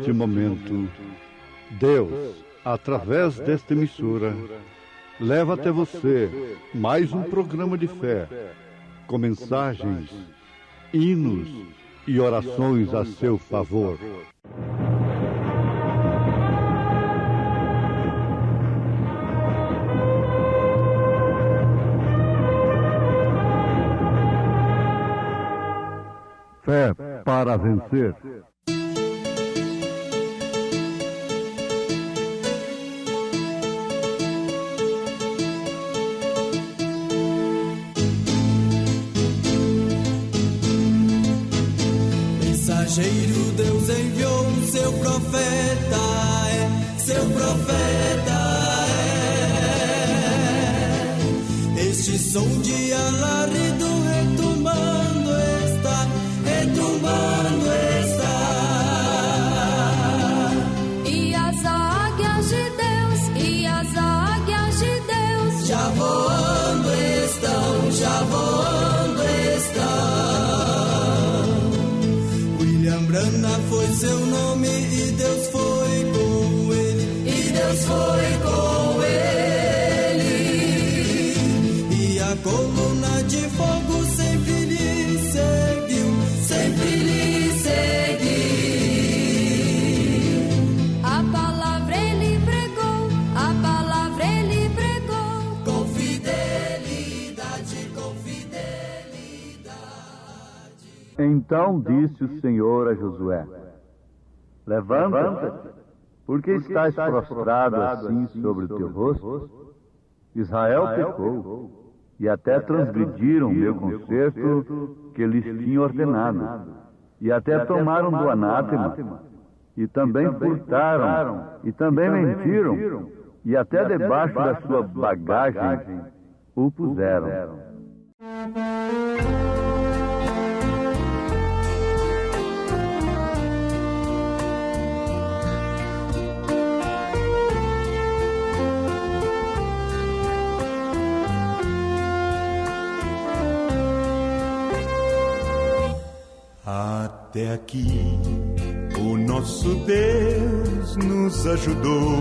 neste momento, Deus, através desta emissora, leva até você mais um programa de fé, com mensagens, hinos e orações a seu favor. Fé para vencer. Mensageiro, Deus enviou seu profeta, seu profeta Este som de alarido retumbando está, retumbando está. E as águias de Deus, e as águias de Deus já voando estão, já voando estão. William Branham foi seu nome e Deus foi com ele, e Deus foi com ele. E a coluna de fogo sempre lhe seguiu, sempre lhe seguiu. A palavra ele pregou, a palavra ele pregou. Com fidelidade, com fidelidade. Então disse o Senhor a Josué: levanta-te, porque estás prostrado assim sobre o teu rosto? Israel pecou, e até transgrediram o meu concerto que lhes tinha ordenado, e até tomaram do anátema, e também furtaram, e também mentiram, e até debaixo da sua bagagem o puseram. Até aqui o nosso Deus nos ajudou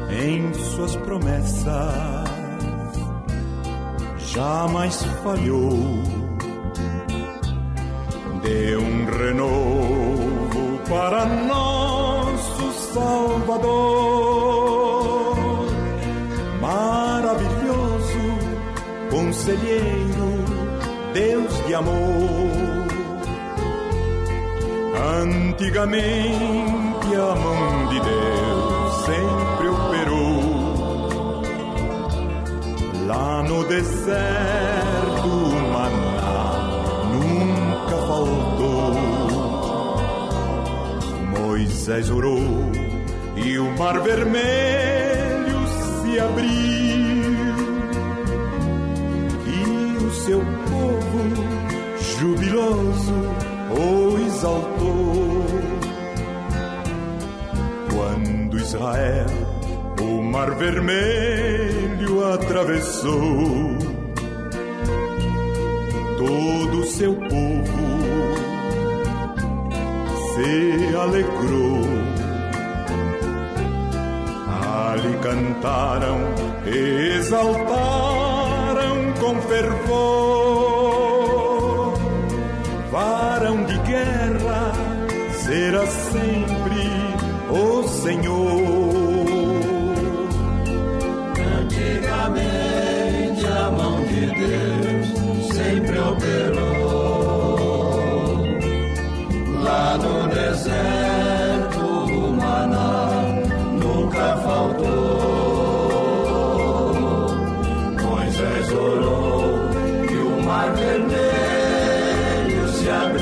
em suas promessas, jamais falhou. Deu um renovo para nosso Salvador, maravilhoso conselheiro, Deus de amor. Antigamente a mão de Deus sempre operou lá no deserto, o maná nunca faltou. Moisés orou e o mar vermelho se abriu, e o seu povo jubiloso o exaltou. Quando Israel o mar vermelho atravessou, todo o seu povo se alegrou. Ali cantaram, exaltaram com fervor. Varão de guerra será sempre o Senhor. Antigamente a mão de Deus sempre operou lá no deserto, o maná nunca faltou. Moisés orou e o mar vermelho se abriu,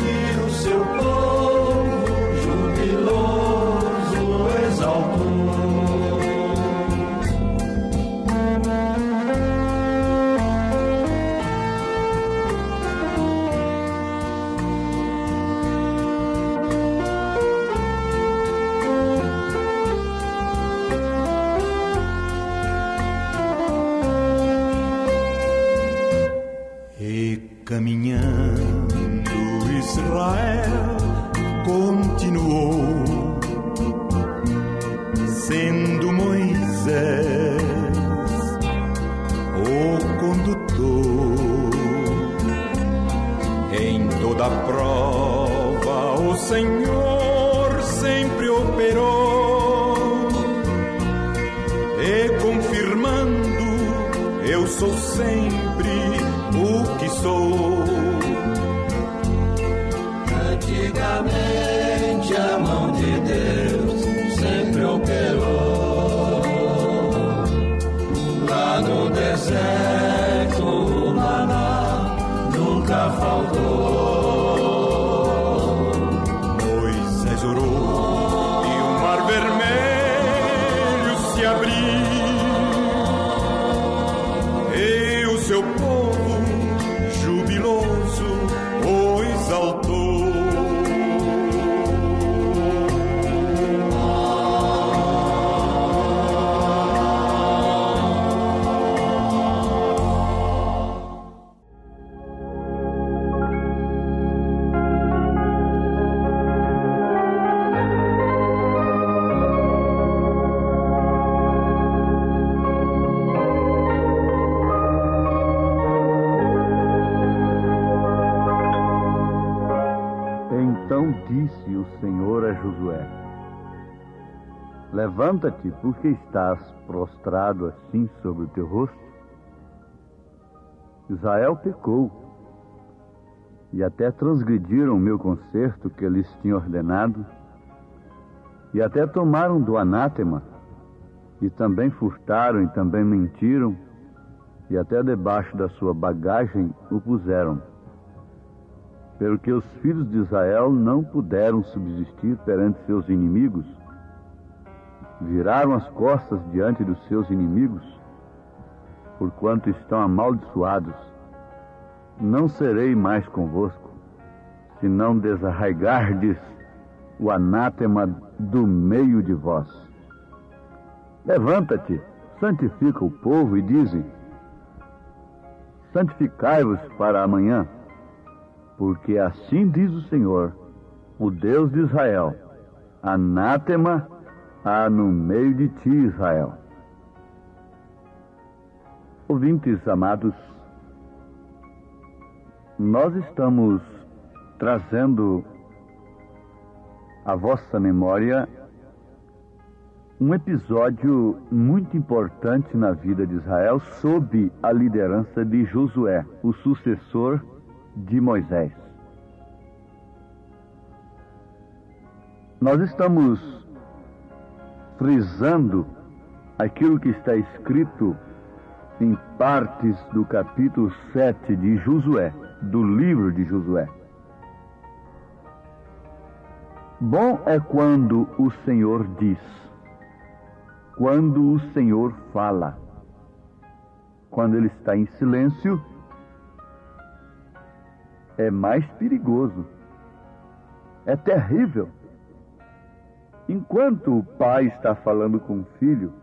e o seu povo jubiloso exaltou. continuou, sendo Moisés o condutor. Em toda prova o Senhor sempre operou, e confirmando eu sou sempre o que sou. Antigamente a mão de Deus sempre operou. Lá no deserto o maná nunca faltou. Moisés orou e o mar vermelho se abriu, e o seu povo jubiloso o exaltou. Então disse o Senhor a Josué: levanta-te, porque estás prostrado assim sobre o teu rosto? Israel pecou, e até transgrediram o meu concerto que lhes tinha ordenado, e até tomaram do anátema, e também furtaram, e também mentiram, e até debaixo da sua bagagem o puseram. Pelo que os filhos de Israel não puderam subsistir perante seus inimigos, viraram as costas diante dos seus inimigos, porquanto estão amaldiçoados. Não serei mais convosco, se não desarraigardes o anátema do meio de vós. Levanta-te, santifica o povo e dize: santificai-vos para amanhã, porque assim diz o Senhor, o Deus de Israel: anátema há no meio de ti, Israel. Ouvintes amados, nós estamos trazendo à vossa memória um episódio muito importante na vida de Israel sob a liderança de Josué, o sucessor de Moisés. Nós estamos frisando aquilo que está escrito em partes do capítulo 7 de Josué, do livro de Josué. Bom é quando o Senhor diz, quando o Senhor fala. Quando ele está em silêncio, é mais perigoso, é terrível. Enquanto o pai está falando com o filho,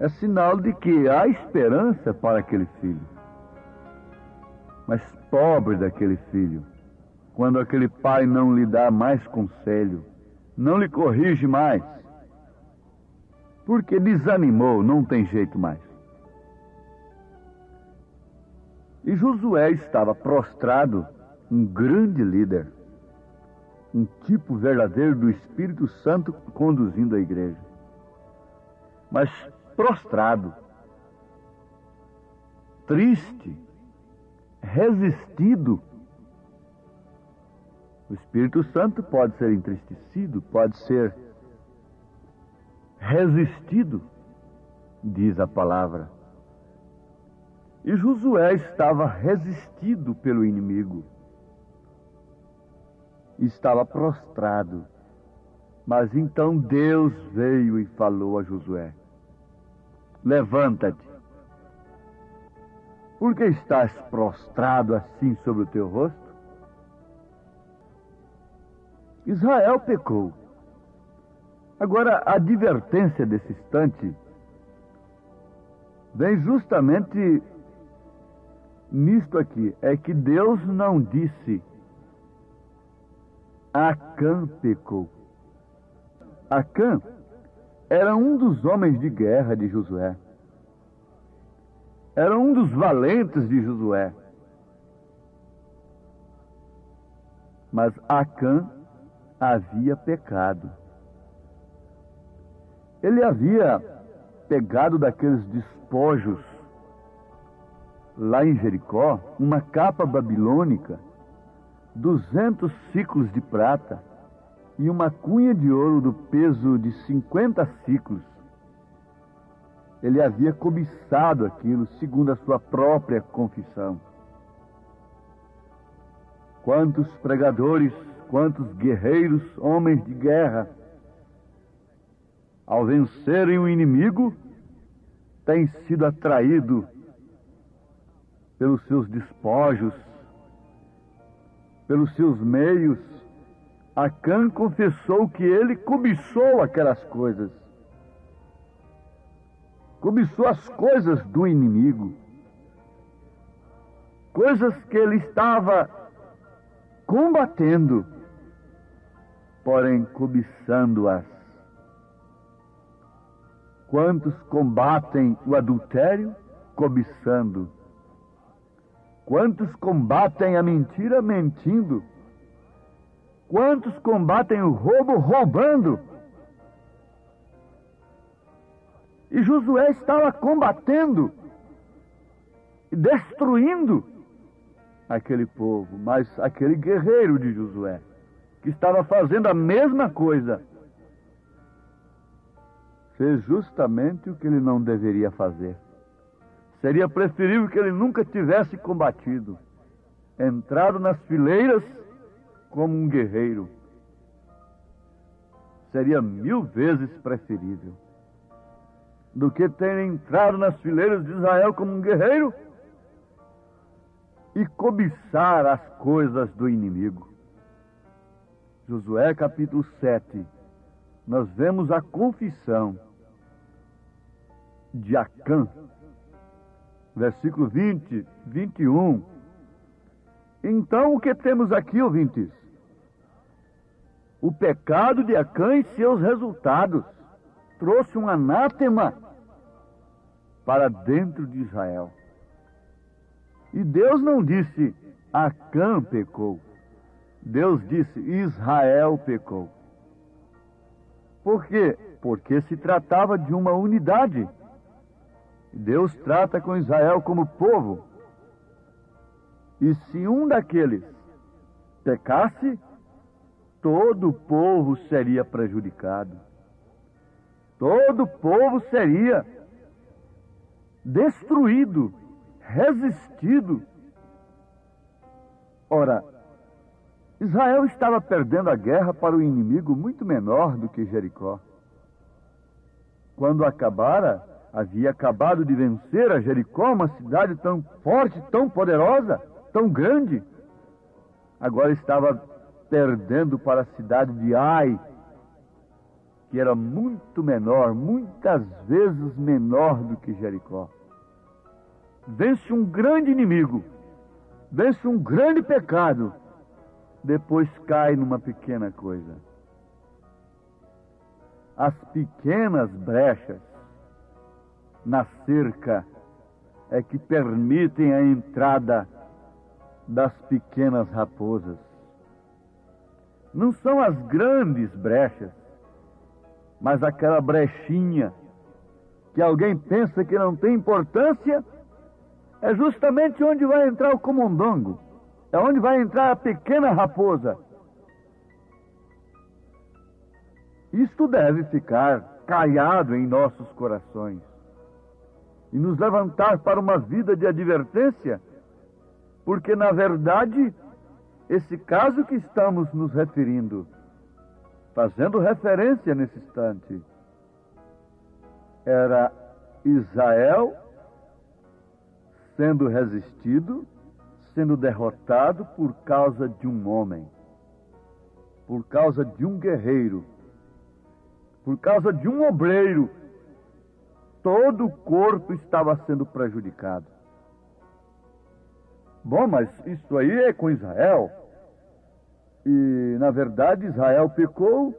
é sinal de que há esperança para aquele filho. Mas pobre daquele filho, quando aquele pai não lhe dá mais conselho, não lhe corrige mais, porque desanimou, não tem jeito mais. E Josué estava prostrado, um grande líder, um tipo verdadeiro do Espírito Santo conduzindo a igreja. Mas prostrado, triste, resistido. O Espírito Santo pode ser entristecido, pode ser resistido, diz a palavra. E Josué estava resistido pelo inimigo. Estava prostrado. Mas então Deus veio e falou a Josué: levanta-te. Por que estás prostrado assim sobre o teu rosto? Israel pecou. Agora, a advertência desse instante vem justamente nisto aqui, é que Deus não disse Acã pecou. Acã era um dos homens de guerra de Josué. Era um dos valentes de Josué. Mas Acã havia pecado. Ele havia pegado daqueles despojos lá em Jericó uma capa babilônica, 200 ciclos de prata e uma cunha de ouro do peso de 50 ciclos. Ele havia cobiçado aquilo, segundo a sua própria confissão. Quantos pregadores, quantos guerreiros, homens de guerra, ao vencerem o inimigo, têm sido atraídos pelos seus despojos, pelos seus meios. Acã confessou que ele cobiçou aquelas coisas. Cobiçou as coisas do inimigo. Coisas que ele estava combatendo, porém cobiçando-as. Quantos combatem o adultério cobiçando? Quantos combatem a mentira mentindo? Quantos combatem o roubo roubando? E Josué estava combatendo e destruindo aquele povo, mas aquele guerreiro de Josué, que estava fazendo a mesma coisa, fez justamente o que ele não deveria fazer. Seria preferível que ele nunca tivesse combatido, entrado nas fileiras como um guerreiro. Seria 1000 vezes preferível do que ter entrado nas fileiras de Israel como um guerreiro e cobiçar as coisas do inimigo. Josué capítulo 7, nós vemos a confissão de Acã, versículo 20, 21. Então, o que temos aqui, ouvintes? O pecado de Acã e seus resultados trouxe um anátema para dentro de Israel. E Deus não disse Acã pecou. Deus disse Israel pecou. Por quê? Porque se tratava de uma unidade. Deus trata com Israel como povo. E se um daqueles pecasse, todo o povo seria prejudicado. Todo o povo seria destruído, resistido. Ora, Israel estava perdendo a guerra para o inimigo muito menor do que Jericó. Quando havia acabado de vencer a Jericó, uma cidade tão forte, tão poderosa, tão grande, agora estava perdendo para a cidade de Ai, que era muito menor, muitas vezes menor do que Jericó. Vence um grande inimigo, vence um grande pecado, depois cai numa pequena coisa. As pequenas brechas na cerca é que permitem a entrada das pequenas raposas. Não são as grandes brechas, mas aquela brechinha que alguém pensa que não tem importância, é justamente onde vai entrar o camundongo, é onde vai entrar a pequena raposa. Isto deve ficar caiado em nossos corações e nos levantar para uma vida de advertência, porque, na verdade, esse caso que estamos nos referindo, fazendo referência nesse instante, era Israel sendo resistido, sendo derrotado por causa de um homem, por causa de um guerreiro, por causa de um obreiro. Todo o corpo estava sendo prejudicado. Bom, mas isso aí é com Israel. E, na verdade, Israel pecou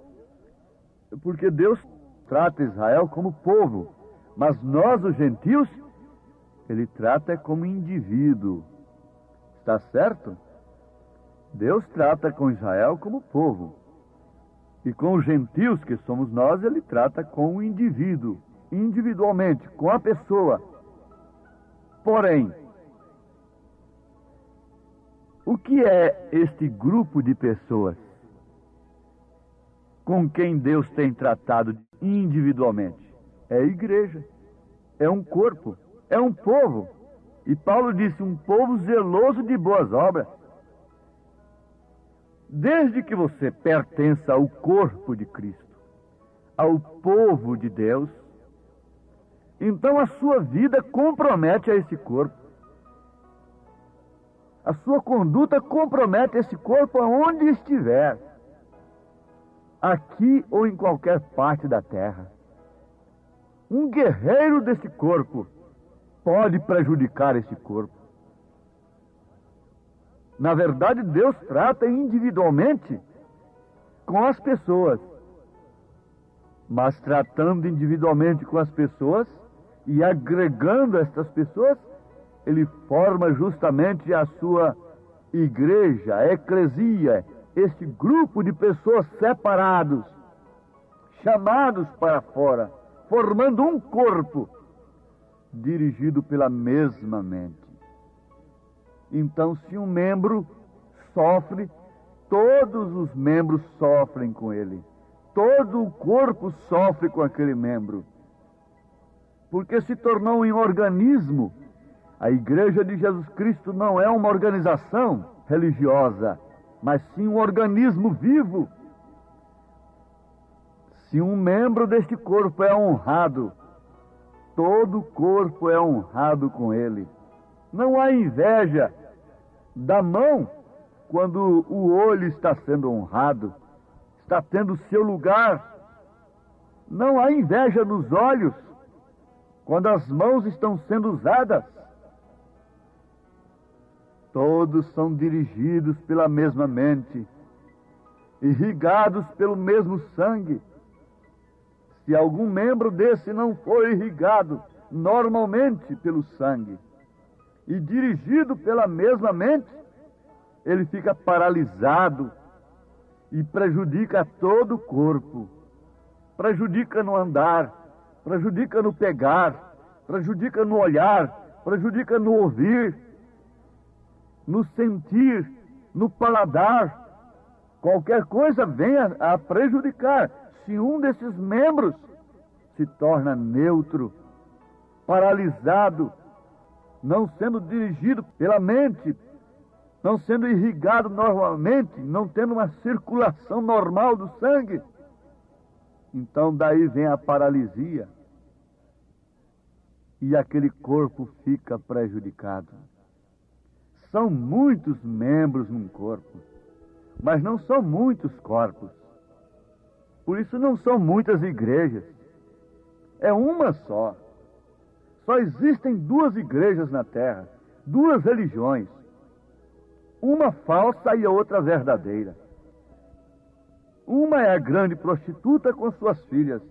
porque Deus trata Israel como povo. Mas nós, os gentios, Ele trata como indivíduo. Está certo? Deus trata com Israel como povo. E com os gentios, que somos nós, Ele trata com o indivíduo, individualmente, com a pessoa. Porém, o que é este grupo de pessoas com quem Deus tem tratado individualmente? É a igreja, é um corpo, é um povo. E Paulo disse, um povo zeloso de boas obras. Desde que você pertença ao corpo de Cristo, ao povo de Deus, então a sua vida compromete a esse corpo. A sua conduta compromete esse corpo aonde estiver, aqui ou em qualquer parte da terra. Um guerreiro desse corpo pode prejudicar esse corpo. Na verdade, Deus trata individualmente com as pessoas. Mas tratando individualmente com as pessoas e agregando estas pessoas, Ele forma justamente a sua igreja, a eclesia, este grupo de pessoas separados, chamados para fora, formando um corpo dirigido pela mesma mente. Então, se um membro sofre, todos os membros sofrem com ele. Todo o corpo sofre com aquele membro. Porque se tornou um organismo. A Igreja de Jesus Cristo não é uma organização religiosa, mas sim um organismo vivo. Se um membro deste corpo é honrado, todo o corpo é honrado com ele. Não há inveja da mão quando o olho está sendo honrado, está tendo seu lugar. Não há inveja nos olhos quando as mãos estão sendo usadas. Todos são dirigidos pela mesma mente, irrigados pelo mesmo sangue. Se algum membro desse não for irrigado normalmente pelo sangue, e dirigido pela mesma mente, ele fica paralisado e prejudica todo o corpo. Prejudica no andar, prejudica no pegar, prejudica no olhar, prejudica no ouvir, no sentir, no paladar. Qualquer coisa venha a prejudicar. Se um desses membros se torna neutro, paralisado, não sendo dirigido pela mente, não sendo irrigado normalmente, não tendo uma circulação normal do sangue, então daí vem a paralisia e aquele corpo fica prejudicado. São muitos membros num corpo, mas não são muitos corpos. Por isso não são muitas igrejas, é uma só. Só existem duas igrejas na terra, duas religiões. Uma falsa e a outra verdadeira. Uma é a grande prostituta com suas filhas,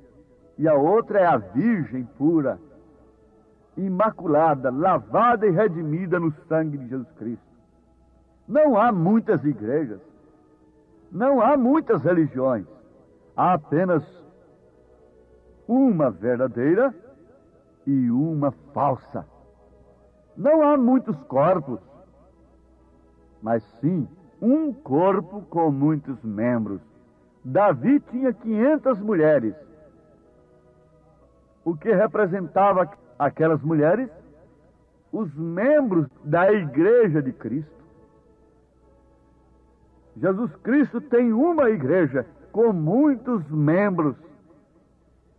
e a outra é a virgem pura, imaculada, lavada e redimida no sangue de Jesus Cristo. Não há muitas igrejas, não há muitas religiões, há apenas uma verdadeira e uma falsa. Não há muitos corpos, mas sim um corpo com muitos membros. Davi tinha 500 mulheres. O que representava aquelas mulheres? Os membros da igreja de Cristo. Jesus Cristo tem uma igreja com muitos membros.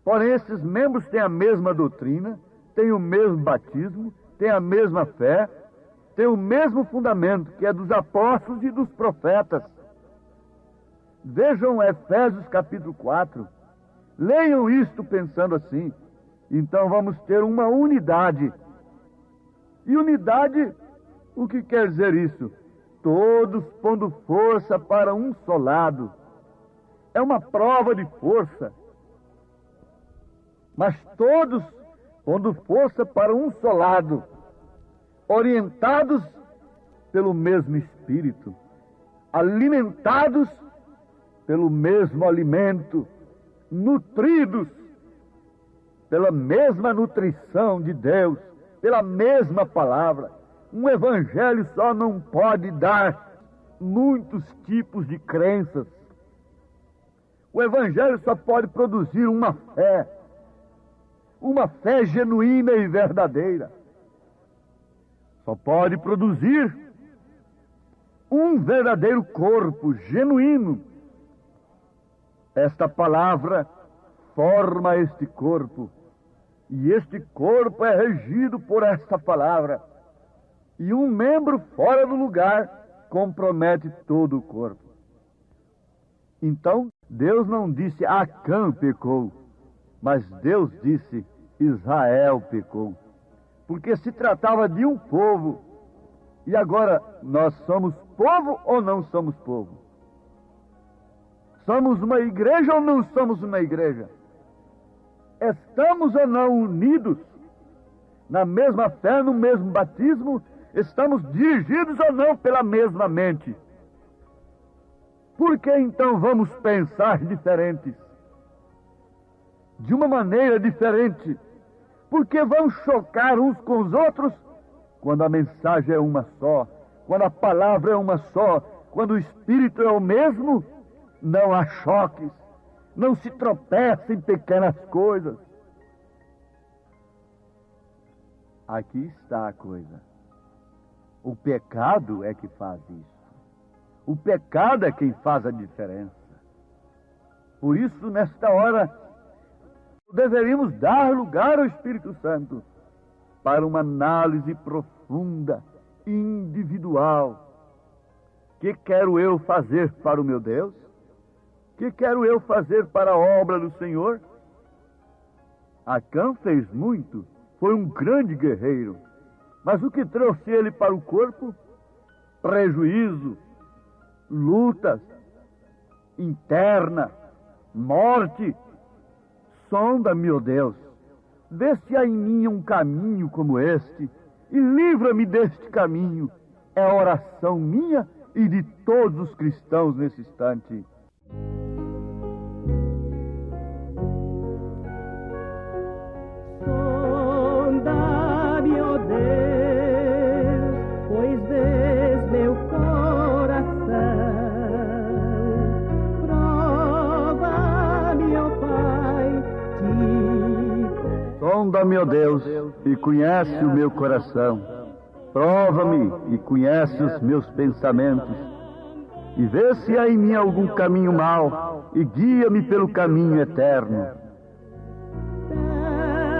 Porém, esses membros têm a mesma doutrina, têm o mesmo batismo, têm a mesma fé, têm o mesmo fundamento, que é dos apóstolos e dos profetas. Vejam Efésios capítulo 4. Leiam isto pensando assim. Então vamos ter uma unidade. E unidade, o que quer dizer isso? todos pondo força para um só lado. É uma prova de força. Mas todos pondo força para um só lado, orientados pelo mesmo Espírito, alimentados pelo mesmo alimento, nutridos pela mesma nutrição de Deus, pela mesma palavra. Um evangelho só não pode dar muitos tipos de crenças. O evangelho só pode produzir uma fé genuína e verdadeira. Só pode produzir um verdadeiro corpo genuíno. Esta palavra forma este corpo, e este corpo é regido por esta palavra. E um membro fora do lugar compromete todo o corpo. Então, Deus não disse Acã pecou, mas Deus disse Israel pecou. Porque se tratava de um povo. E agora, nós somos povo ou não somos povo? Somos uma igreja ou não somos uma igreja? Estamos ou não unidos na mesma fé, no mesmo batismo? Estamos dirigidos ou não pela mesma mente? Por que então vamos pensar diferentes? De uma maneira diferente? Por que vamos chocar uns com os outros quando a mensagem é uma só? Quando a palavra é uma só? Quando o Espírito é o mesmo? Não há choques. Não se tropeça em pequenas coisas. Aqui está a coisa. O pecado é que faz isso. O pecado é quem faz a diferença. Por isso, nesta hora, deveríamos dar lugar ao Espírito Santo para uma análise profunda, individual. Que quero eu fazer para o meu Deus? Que quero eu fazer para a obra do Senhor? Acã fez muito, foi um grande guerreiro. Mas o que trouxe ele para o corpo? Prejuízo, lutas, interna, morte. Sonda-me, ó Deus, vê se há em mim um caminho como este, e livra-me deste caminho. É a oração minha e de todos os cristãos nesse instante. Sonda-me, ó Deus, pois vês meu coração. Prova-me, ó Pai, Sonda-me, ó Deus, e conhece o meu coração. Prova-me e conhece os meus pensamentos. E vê se há em mim algum caminho mau, e guia-me pelo caminho eterno.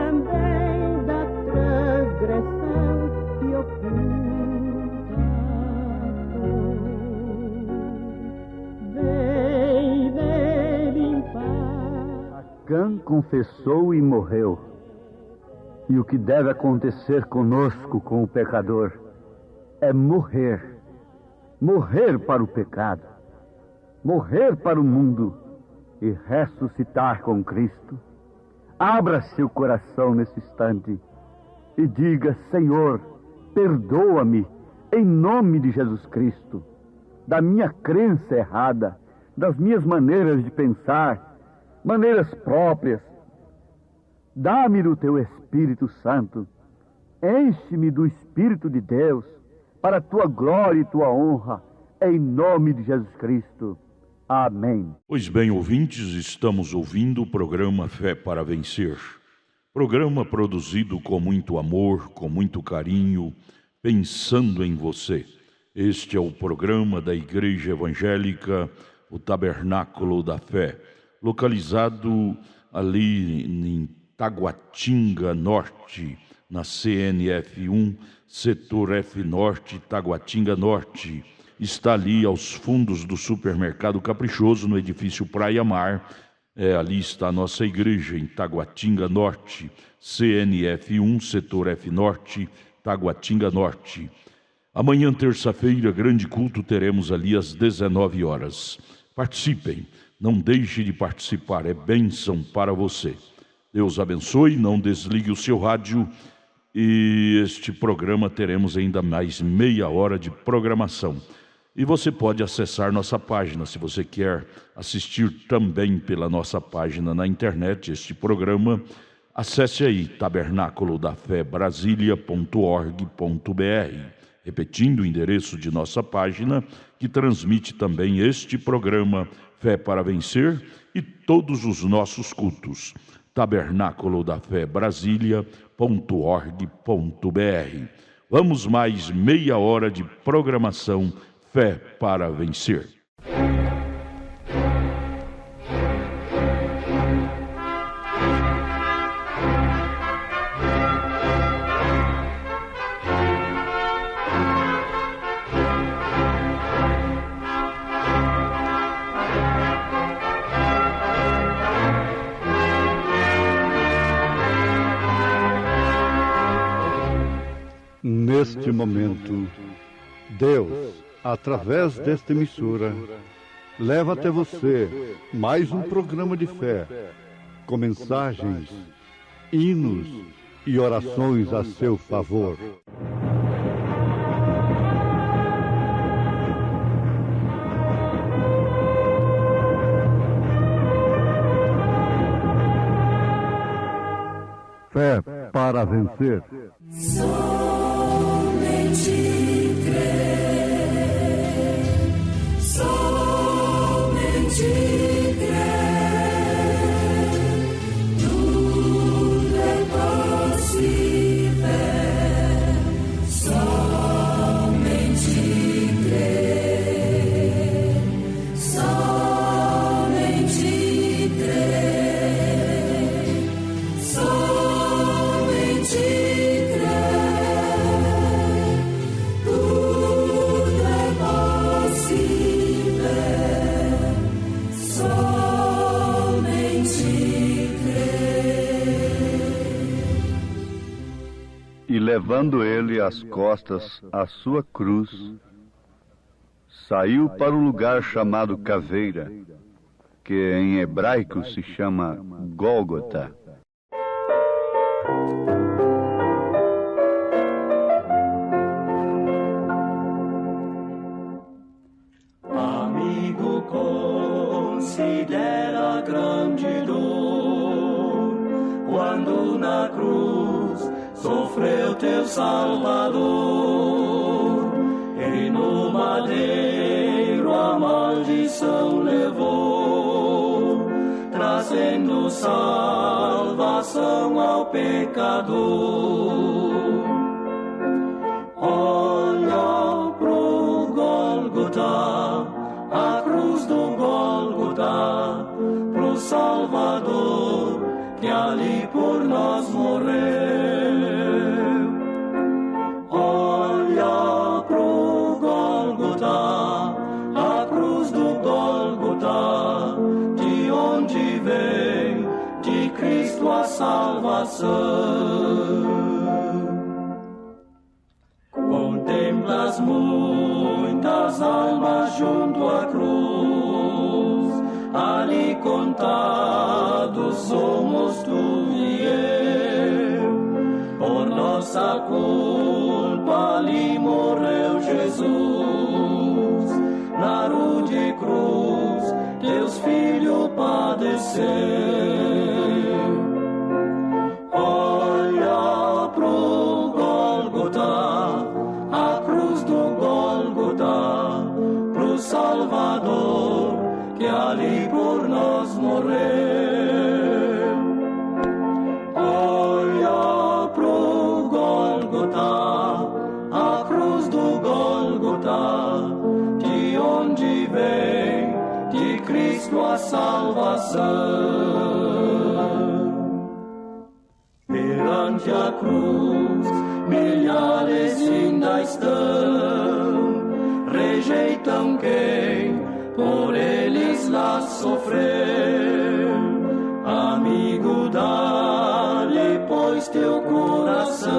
também da transgressão que oculta. Vem limpar. Acã confessou e morreu. E o que deve acontecer conosco, com o pecador, é morrer. Morrer para o pecado. Morrer para o mundo e ressuscitar com Cristo. Abra seu coração nesse instante e diga: Senhor, perdoa-me em nome de Jesus Cristo, da minha crença errada, das minhas maneiras de pensar, maneiras próprias. Dá-me do teu Espírito Santo, enche-me do Espírito de Deus, para a tua glória e tua honra, em nome de Jesus Cristo. Amém. Pois bem, ouvintes, estamos ouvindo o programa Fé para Vencer. Programa produzido com muito amor, com muito carinho, pensando em você. Este é o programa da Igreja Evangélica, o Tabernáculo da Fé, localizado ali em Taguatinga Norte, na CNF 1, setor F Norte, Taguatinga Norte. Está ali aos fundos do supermercado Caprichoso, no edifício Praia Mar. Ali está a nossa igreja, em Taguatinga Norte, CNF 1, setor F Norte, Taguatinga Norte. Amanhã, terça-feira, grande culto, teremos ali às 19 horas. Participem, não deixe de participar, é bênção para você. Deus abençoe, não desligue o seu rádio e este programa teremos ainda mais meia hora de programação. E você pode acessar nossa página, se você quer assistir também pela nossa página na internet este programa, acesse aí tabernacolodaFéBrasilia.org.br. Repetindo o endereço de nossa página, que transmite também este programa Fé para Vencer e todos os nossos cultos. tabernacolodaFéBrasilia.org.br. Vamos mais meia hora de programação Fé para Vencer. Neste momento, Deus, através desta emissora, leva até você mais um programa de fé, com mensagens, hinos e orações a seu favor. Fé para vencer. Somente crer, somente crer, tudo é possível, somente crer, somente crer, somente E levando ele às costas a sua cruz, saiu para um lugar chamado Caveira, que em hebraico se chama Gólgota. Amigo, considera grande dor quando na cruz sofreu teu Salvador, e no madeiro a maldição levou, trazendo salvação ao pecador. Olha pro Gólgota, a cruz do Gólgota, pro Salvador, que ali por nós morreu. Olha pro Gólgota, a cruz do Gólgota, de onde vem de Cristo a salvação. Contemplas muitas almas junto à cruz, ali contados somos tu e eu. Por nossa culpa ali morreu Jesus, na rude cruz Deus Filho padeceu. Olha pro Gólgota, a cruz do Gólgota, pro Salvador, que ali por nós morreu. Olha pro Gólgota, a cruz do Gólgota, de onde vem de Cristo a salvação. Perante a cruz, milhares ainda estão, rejeitam quem por eles lá sofreu. Amigo, dá-lhe pois teu coração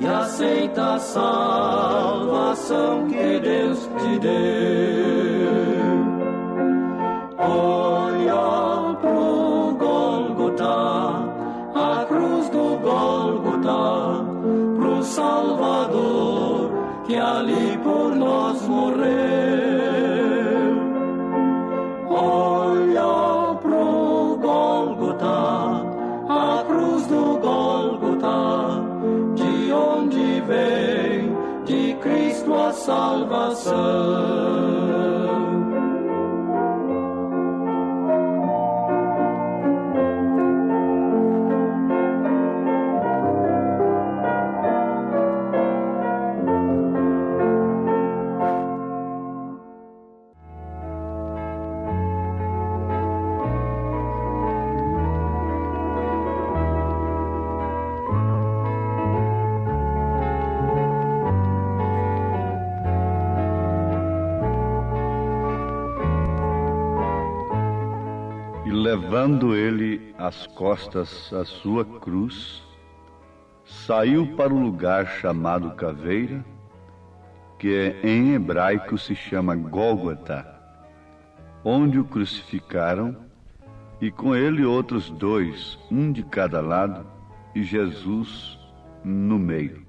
e aceita salvação que Deus te deu. Olha pro Gólgota, a cruz do Gólgota, pro Salvador que ali por nós morreu. Olha pro Gólgota, a cruz do Gólgota, de onde vem de Cristo a salvação. Levando ele às costas a sua cruz, saiu para o lugar chamado Caveira, que em hebraico se chama Gólgota, onde o crucificaram, e com ele outros dois, um de cada lado, e Jesus no meio.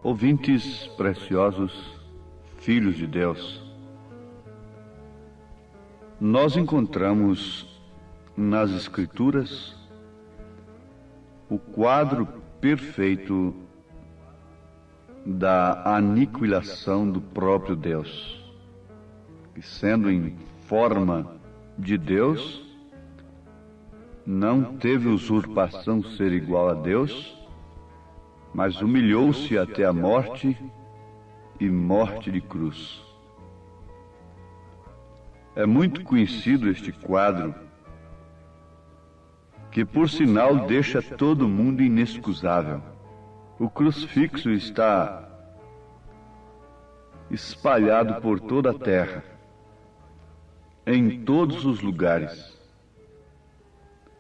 Ouvintes preciosos, filhos de Deus, nós encontramos nas Escrituras o quadro perfeito da aniquilação do próprio Deus, que sendo em forma de Deus, não teve usurpação ser igual a Deus, mas humilhou-se até a morte e morte de cruz. É muito conhecido este quadro, que por sinal deixa todo mundo inexcusável. O crucifixo está espalhado por toda a terra, em todos os lugares,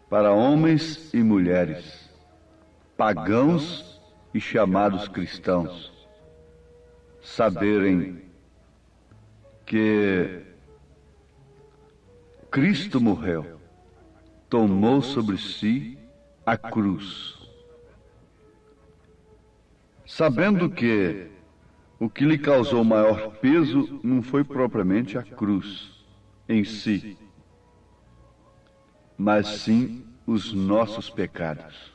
para homens e mulheres, pagãos e chamados cristãos, saberem que Cristo morreu, tomou sobre si a cruz, sabendo que o que lhe causou maior peso não foi propriamente a cruz em si, mas sim os nossos pecados.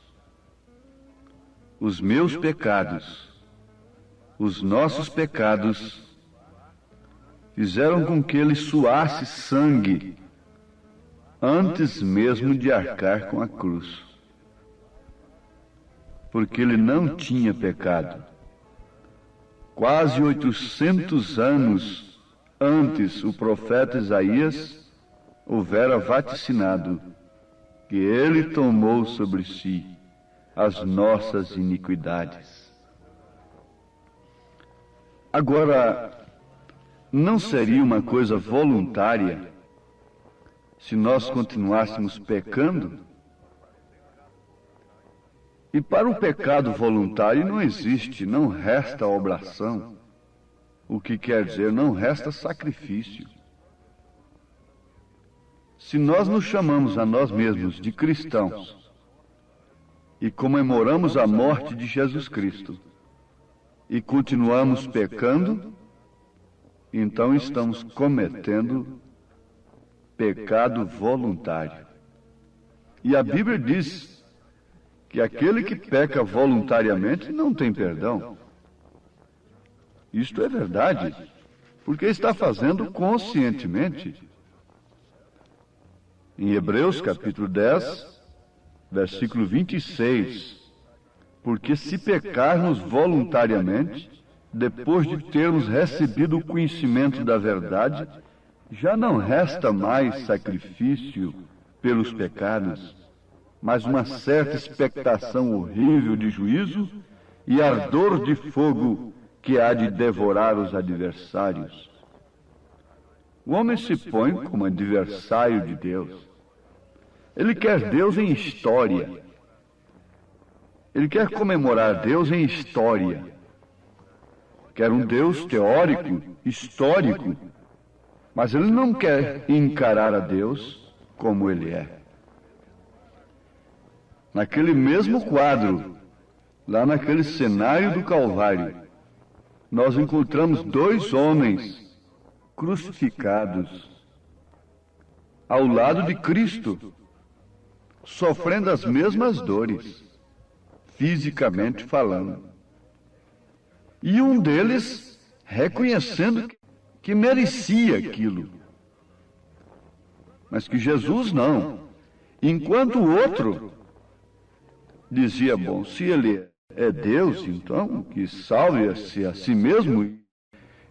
Os meus pecados, os nossos pecados, fizeram com que ele suasse sangue antes mesmo de arcar com a cruz. Porque ele não tinha pecado. Quase 800 anos antes, o profeta Isaías houvera vaticinado que ele tomou sobre si as nossas iniquidades. Agora, não seria uma coisa voluntária se nós continuássemos pecando? E para o pecado voluntário não existe, não resta oblação, o que quer dizer, não resta sacrifício. Se nós nos chamamos a nós mesmos de cristãos e comemoramos a morte de Jesus Cristo e continuamos pecando, então estamos cometendo pecado voluntário. E a Bíblia diz que aquele que peca voluntariamente não tem perdão. Isto é verdade, porque está fazendo conscientemente. Em Hebreus capítulo 10, versículo 26, porque se pecarmos voluntariamente, depois de termos recebido o conhecimento da verdade, já não resta mais sacrifício pelos pecados, mas uma certa expectação horrível de juízo e ardor de fogo que há de devorar os adversários. O homem se põe como adversário de Deus. Ele quer Deus em história. Ele quer comemorar Deus em história. Quer um Deus teórico, histórico, mas ele não quer encarar a Deus como ele é. Naquele mesmo quadro, lá naquele cenário do Calvário, nós encontramos dois homens crucificados ao lado de Cristo, sofrendo as mesmas dores, fisicamente falando. E um deles reconhecendo que merecia aquilo, mas que Jesus não. Enquanto o outro dizia, bom, se ele é Deus, então que salve-se a si mesmo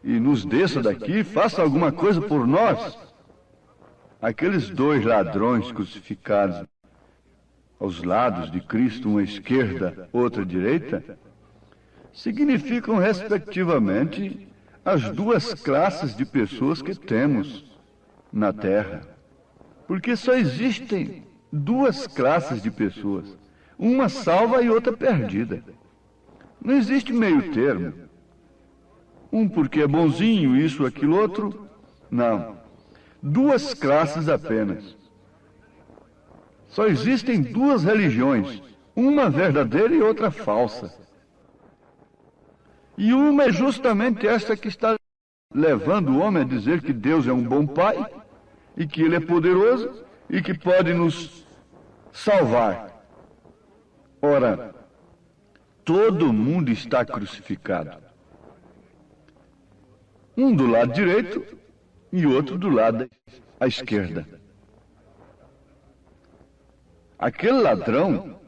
e nos desça daqui, faça alguma coisa por nós. Aqueles dois ladrões crucificados aos lados de Cristo, uma à esquerda, outra à direita, significam, respectivamente, as duas classes de pessoas que temos na Terra. Porque só existem duas classes de pessoas, uma salva e outra perdida. Não existe meio termo. Um porque é bonzinho, isso, aquilo, outro. Não. Duas classes apenas. Só existem duas religiões, uma verdadeira e outra falsa. E uma é justamente esta que está levando o homem a dizer que Deus é um bom pai, e que Ele é poderoso, e que pode nos salvar. Ora, todo mundo está crucificado. Um do lado direito e outro do lado à esquerda. Aquele ladrão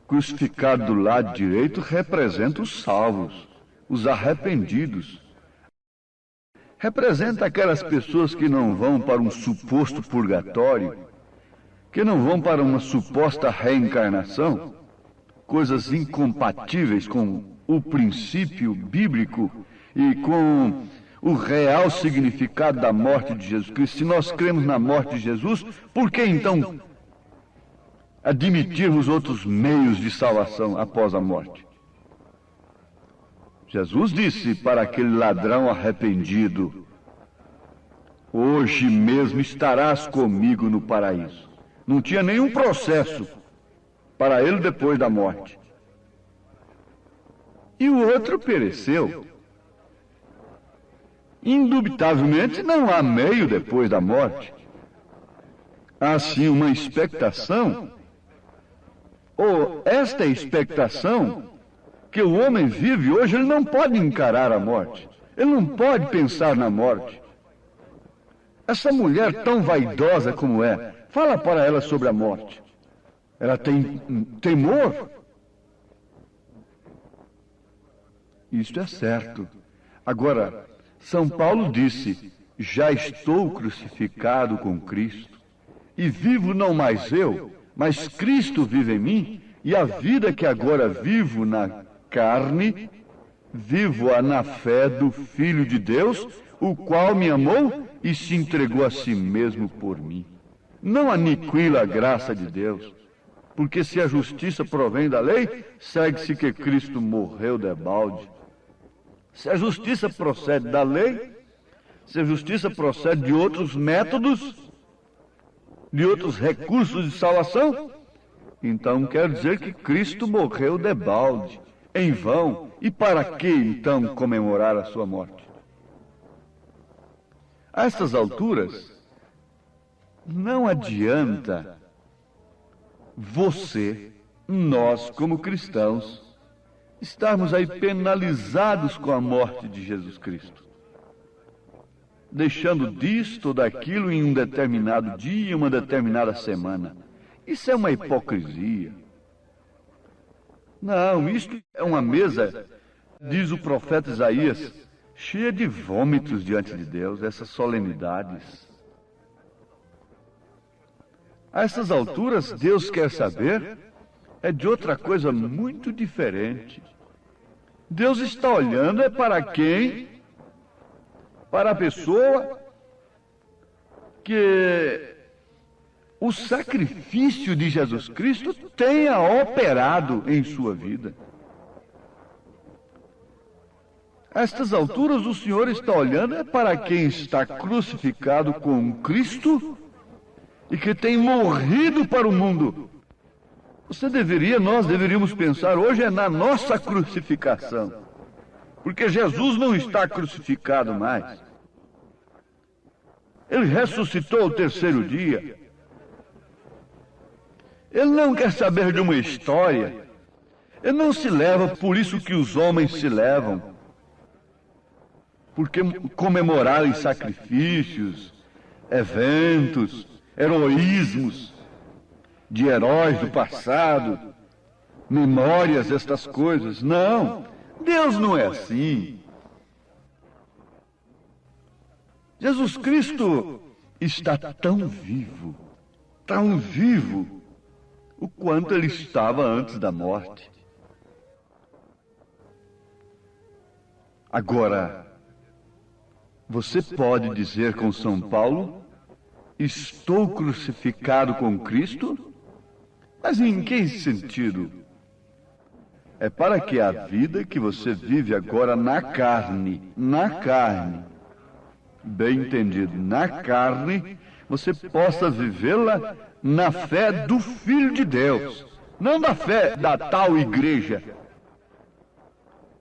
crucificado do lado direito representa os salvos, os arrependidos. Representa aquelas pessoas que não vão para um suposto purgatório, que não vão para uma suposta reencarnação, coisas incompatíveis com o princípio bíblico e com o real significado da morte de Jesus Cristo. Se nós cremos na morte de Jesus, por que então admitirmos outros meios de salvação após a morte? Jesus disse para aquele ladrão arrependido, hoje mesmo estarás comigo no paraíso. Não tinha nenhum processo para ele depois da morte. E o outro pereceu. Indubitavelmente não há meio depois da morte. Há sim uma expectação, ou esta expectação que o homem vive hoje. Ele não pode encarar a morte, ele não pode pensar na morte. Essa mulher tão vaidosa como é, fala para ela sobre a morte. Ela tem temor. Isto é certo. Agora, São Paulo disse, já estou crucificado com Cristo, e vivo não mais eu, mas Cristo vive em mim, e a vida que agora vivo na carne, vivo-a na fé do Filho de Deus, o qual me amou e se entregou a si mesmo por mim. Não aniquila a graça de Deus, porque se a justiça provém da lei, segue-se que Cristo morreu debalde. Se a justiça procede da lei, se a justiça procede de outros métodos, de outros recursos de salvação, então quer dizer que Cristo morreu debalde, em vão. E para que então comemorar a sua morte? A estas alturas, não adianta você, nós como cristãos, estarmos aí penalizados com a morte de Jesus Cristo. deixando disto ou daquilo em um determinado dia, uma determinada semana. Isso é uma hipocrisia. Não, isto é uma mesa, diz o profeta Isaías, cheia de vômitos diante de Deus, essas solenidades. A essas alturas, Deus quer saber de outra coisa muito diferente. Deus está olhando para quem? Para a pessoa que o sacrifício de Jesus Cristo tenha operado em sua vida. A estas alturas, o Senhor está olhando para quem está crucificado com Cristo e que tem morrido para o mundo. Nós deveríamos pensar hoje na nossa crucificação, porque Jesus não está crucificado mais. Ele ressuscitou ao terceiro dia. Ele não quer saber de uma história. Ele não se leva por isso que os homens se levam, porque comemorarem sacrifícios, eventos, heroísmos de heróis do passado, memórias, estas coisas. Não, Deus não é assim. Jesus Cristo está tão vivo, o quanto ele estava antes da morte. Agora, você pode dizer com São Paulo, estou crucificado com Cristo? Mas em que sentido? É para que a vida que você vive agora na carne, bem entendido, na carne, você possa vivê-la na fé do Filho de Deus, não da fé da tal igreja,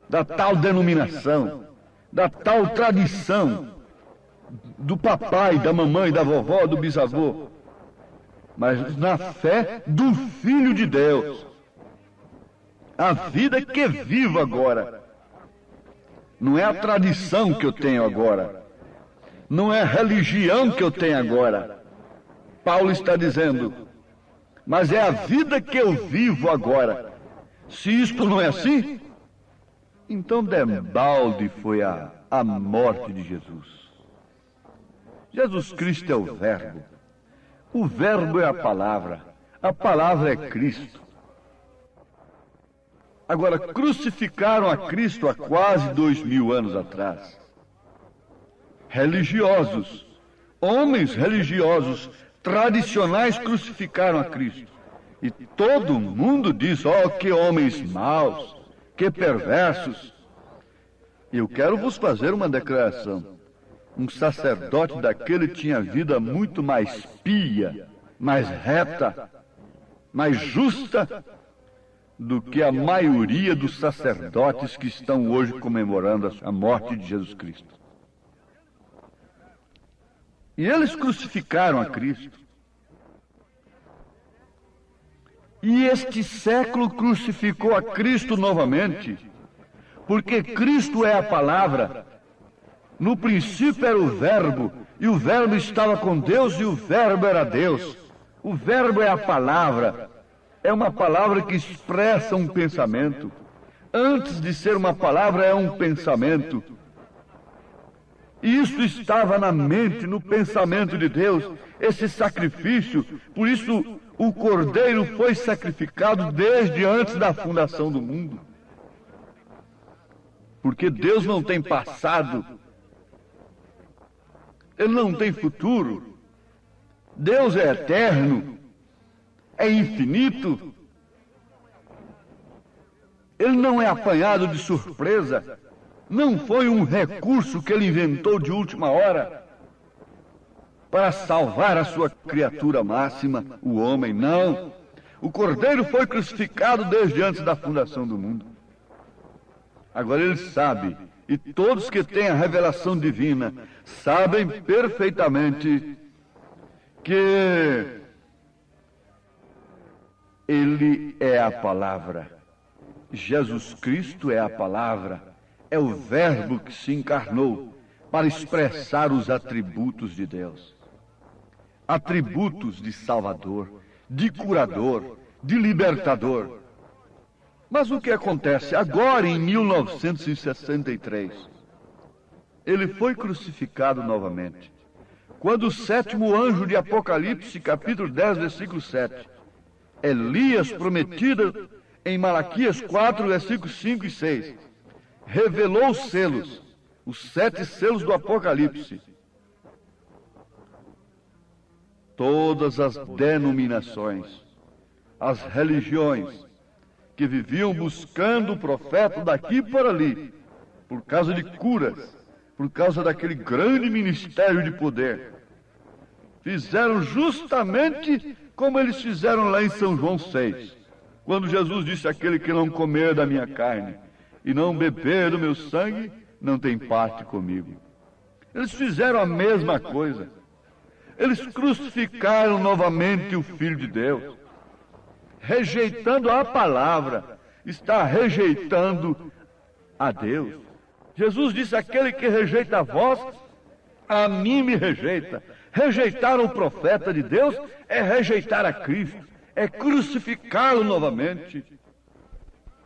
da tal denominação, da tal tradição, do papai, da mamãe, da vovó, do bisavô, mas na fé do Filho de Deus. A vida que vivo agora. Não é a tradição que eu tenho agora. Não é a religião que eu tenho agora. Paulo está dizendo, mas é a vida que eu vivo agora. Se isto não é assim, então debalde foi a morte de Jesus. Jesus Cristo é o Verbo. O Verbo é a palavra é Cristo. Agora, crucificaram a Cristo há quase 2000 anos atrás. Religiosos, homens religiosos, tradicionais, crucificaram a Cristo. E todo mundo diz, que homens maus, que perversos. Eu quero vos fazer uma declaração. Um sacerdote daquele tinha vida muito mais pia, mais reta, mais justa do que a maioria dos sacerdotes que estão hoje comemorando a morte de Jesus Cristo. E eles crucificaram a Cristo. E este século crucificou a Cristo novamente, porque Cristo é a palavra. No princípio era o Verbo, e o Verbo estava com Deus, e o Verbo era Deus. O Verbo é a palavra. É uma palavra que expressa um pensamento. Antes de ser uma palavra, é um pensamento. E isso estava na mente, no pensamento de Deus, esse sacrifício. Por isso, o Cordeiro foi sacrificado desde antes da fundação do mundo. Porque Deus não tem passado. Ele não tem futuro. Deus é eterno, é infinito. Ele não é apanhado de surpresa. Não foi um recurso que ele inventou de última hora para salvar a sua criatura máxima, o homem. Não. O Cordeiro foi crucificado desde antes da fundação do mundo. Agora ele sabe, e todos que têm a revelação divina sabem perfeitamente que ele é a palavra. Jesus Cristo é a palavra, é o Verbo que se encarnou. para expressar os atributos de Deus. Atributos de Salvador, de curador, de libertador. Mas o que acontece agora em 1963? Ele foi crucificado novamente. Quando o sétimo anjo de Apocalipse, capítulo 10, versículo 7, Elias, prometido em Malaquias 4, versículos 5 e 6, revelou os selos, os 7 selos do Apocalipse. Todas as denominações, as religiões que viviam buscando o profeta daqui por ali, por causa de curas, por causa daquele grande ministério de poder, fizeram justamente como eles fizeram lá em São João 6, quando Jesus disse: aquele que não comer da minha carne e não beber do meu sangue, não tem parte comigo. Eles fizeram a mesma coisa. Eles crucificaram novamente o Filho de Deus, rejeitando a palavra, está rejeitando a Deus. Jesus disse: aquele que rejeita a vós, a mim me rejeita. Rejeitar o profeta de Deus é rejeitar a Cristo, é crucificá-lo novamente.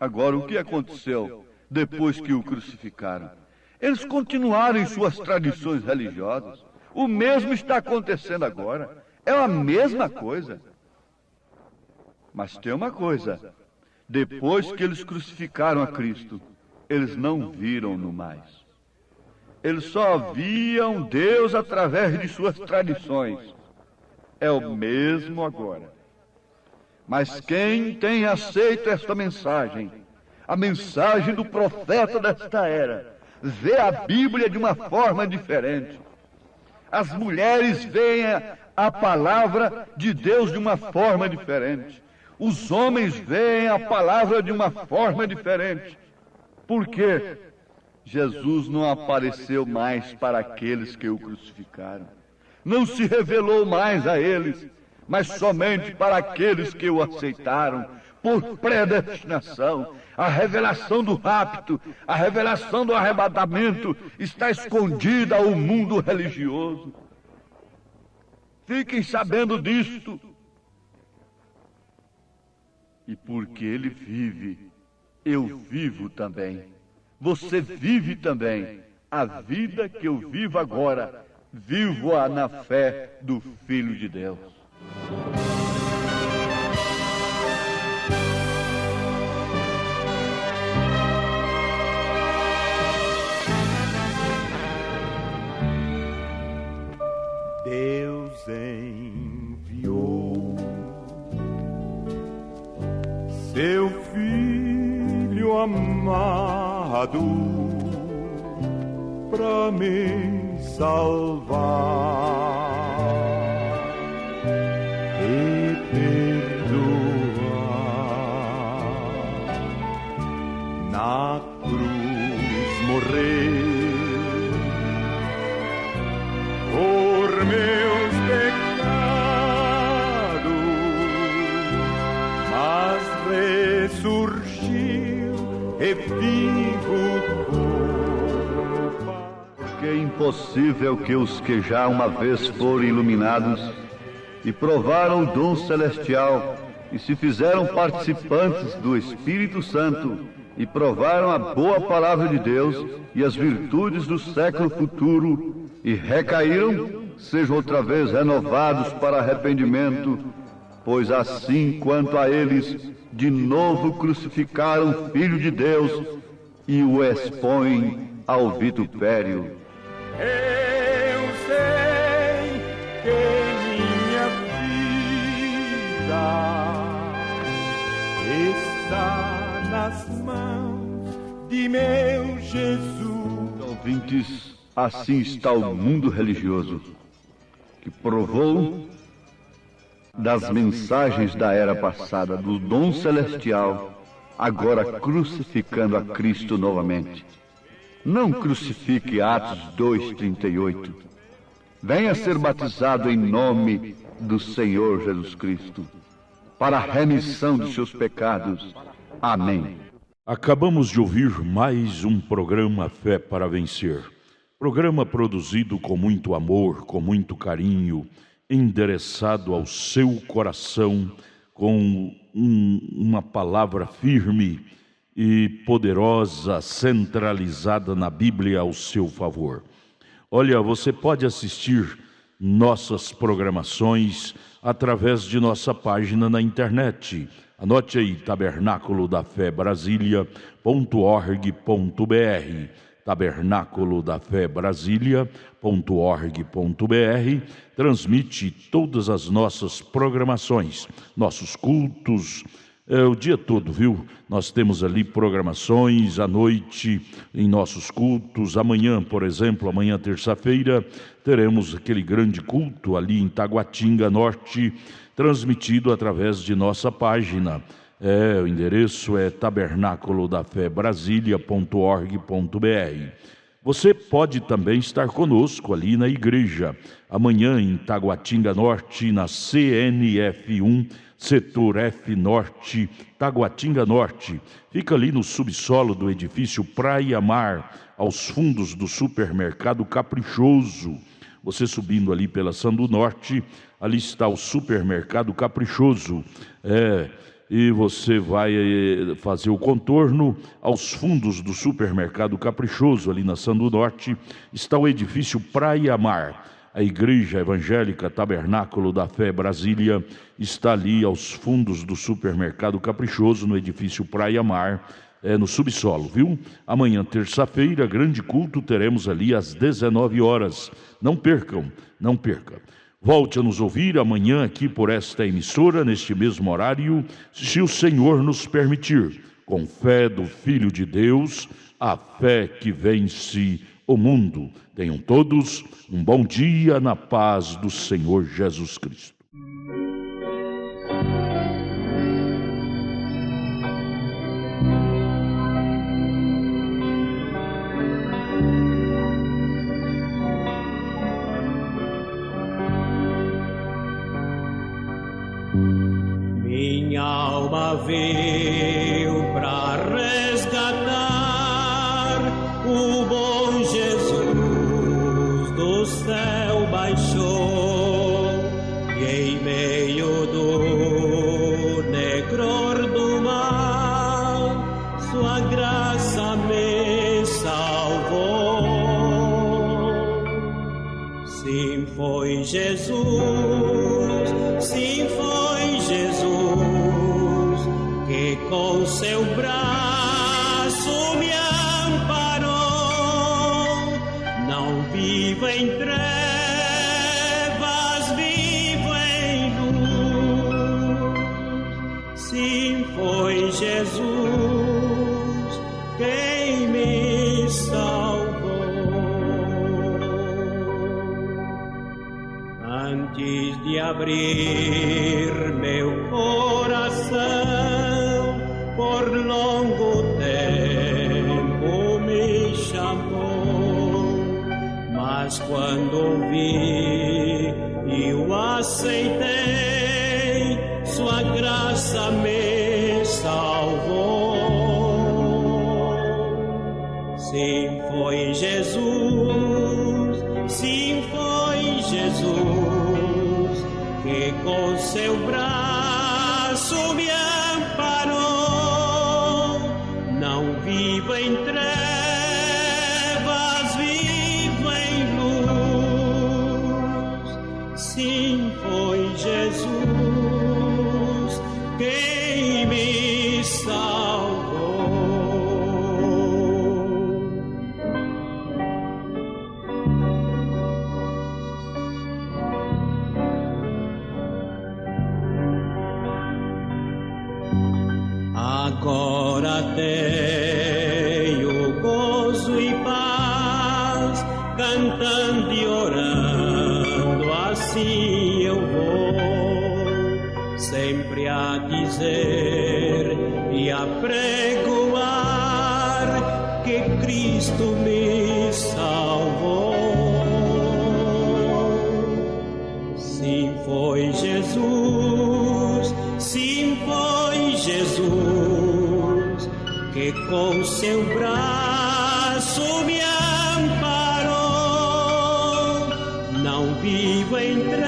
Agora, o que aconteceu depois que o crucificaram? Eles continuaram em suas tradições religiosas. O mesmo está acontecendo agora. É a mesma coisa. Mas tem uma coisa: depois que eles crucificaram a Cristo, eles não viram-no mais. Eles só viam Deus através de suas tradições. É o mesmo agora. Mas quem tem aceito esta mensagem, a mensagem do profeta desta era, vê a Bíblia de uma forma diferente. As mulheres veem a palavra de Deus de uma forma diferente. Os homens veem a palavra de uma forma diferente. Por quê? Jesus não apareceu mais para aqueles que o crucificaram. Não se revelou mais a eles, mas somente para aqueles que o aceitaram por predestinação. A revelação do rapto, a revelação do arrebatamento está escondida ao mundo religioso. Fiquem sabendo disto. E porque ele vive, eu vivo também. Você vive também. A vida que eu vivo agora, vivo-a na fé do Filho de Deus. Deus enviou seu Filho amado pra me salvar e perdoar. Na cruz morreu por meus pecados, mas ressurgiu e vivo por paz. Porque é impossível que os que já uma vez foram iluminados e provaram o dom celestial e se fizeram participantes do Espírito Santo e provaram a boa palavra de Deus e as virtudes do século futuro e recaíram, sejam outra vez renovados para arrependimento, pois assim quanto a eles, de novo crucificaram o Filho de Deus e o expõem ao vitupério. Eu sei que minha vida está nas mãos de meu Jesus. Ouvintes, assim está o mundo religioso, que provou das mensagens da era passada, do dom celestial, agora crucificando a Cristo novamente. Não crucifique Atos 2:38. Venha ser batizado em nome do Senhor Jesus Cristo, para a remissão dos seus pecados. Amém. Acabamos de ouvir mais um programa Fé para Vencer. Programa produzido com muito amor, com muito carinho, endereçado ao seu coração, com uma palavra firme e poderosa, centralizada na Bíblia ao seu favor. Olha, você pode assistir nossas programações através de nossa página na internet. Anote aí, tabernaculodafebrasilia.org.br, tabernaculodafebrasilia.org.br, transmite todas as nossas programações, nossos cultos, o dia todo, viu? Nós temos ali programações à noite em nossos cultos. Amanhã, por exemplo, amanhã terça-feira, teremos aquele grande culto ali em Taguatinga Norte, transmitido através de nossa página. O endereço é tabernaculodafebrasilia.org.br. Você pode também estar conosco ali na igreja, amanhã em Taguatinga Norte, na CNF1, Setor F Norte, Taguatinga Norte. Fica ali no subsolo do edifício Praia Mar, aos fundos do supermercado Caprichoso. Você subindo ali pela Sandu Norte, ali está o supermercado Caprichoso. E você vai fazer o contorno aos fundos do supermercado Caprichoso, ali na Sandu Norte, está o edifício Praia Mar. A Igreja Evangélica Tabernáculo da Fé Brasília está ali aos fundos do supermercado Caprichoso, no edifício Praia Mar, no subsolo, viu? Amanhã, terça-feira, grande culto, teremos ali às 19 horas. Não percam, não perca. Volte a nos ouvir amanhã aqui por esta emissora, neste mesmo horário, se o Senhor nos permitir, com fé do Filho de Deus, a fé que vence o mundo. Tenham todos um bom dia na paz do Senhor Jesus Cristo. Minha alma veio pra resgatar, o bom Jesus do céu baixou, e em meio do negror do mar, sua graça me salvou. Sim, foi Jesus, sim, foi Jesus, que com seu braço me amparou. Não vivo em trevas, vivo em luz. Sim, foi Jesus quem me salvou. Antes de abrir meu coração, por longo tempo me chamou, mas quando ouvi e o aceitei, sua graça me salvou. Sim, foi Jesus, sim, foi Jesus, que com seu braço me amparou. Não vivo em trevas, vivo em luz. Sim, foi Jesus quem me salvou. Agora tenho gozo e paz, cantando e orando, assim eu vou, sempre a dizer e a pregoar que Cristo me salvou. Sim, foi Jesus, sim, foi Jesus, que com seu braço me amparou. entre